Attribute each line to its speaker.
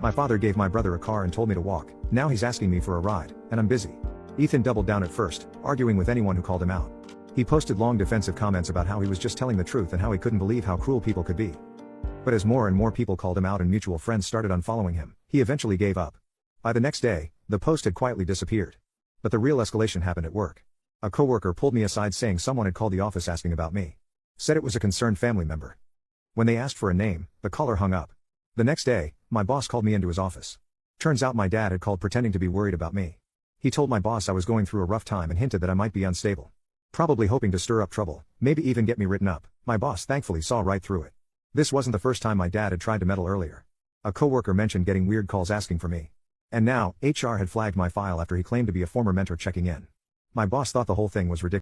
Speaker 1: My father gave my brother a car and told me to walk. Now he's asking me for a ride, and I'm busy. Ethan doubled down at first, arguing with anyone who called him out. He posted long defensive comments about how he was just telling the truth and how he couldn't believe how cruel people could be. But as more and more people called him out and mutual friends started unfollowing him, he eventually gave up. By the next day, the post had quietly disappeared. But the real escalation happened at work. A coworker pulled me aside saying someone had called the office asking about me. Said it was a concerned family member. When they asked for a name, the caller hung up. The next day, my boss called me into his office. Turns out my dad had called pretending to be worried about me. He told my boss I was going through a rough time and hinted that I might be unstable. Probably hoping to stir up trouble, maybe even get me written up. My boss thankfully saw right through it. This wasn't the first time my dad had tried to meddle earlier. A coworker mentioned getting weird calls asking for me. And now, HR had flagged my file after he claimed to be a former mentor checking in. My boss thought the whole thing was ridiculous.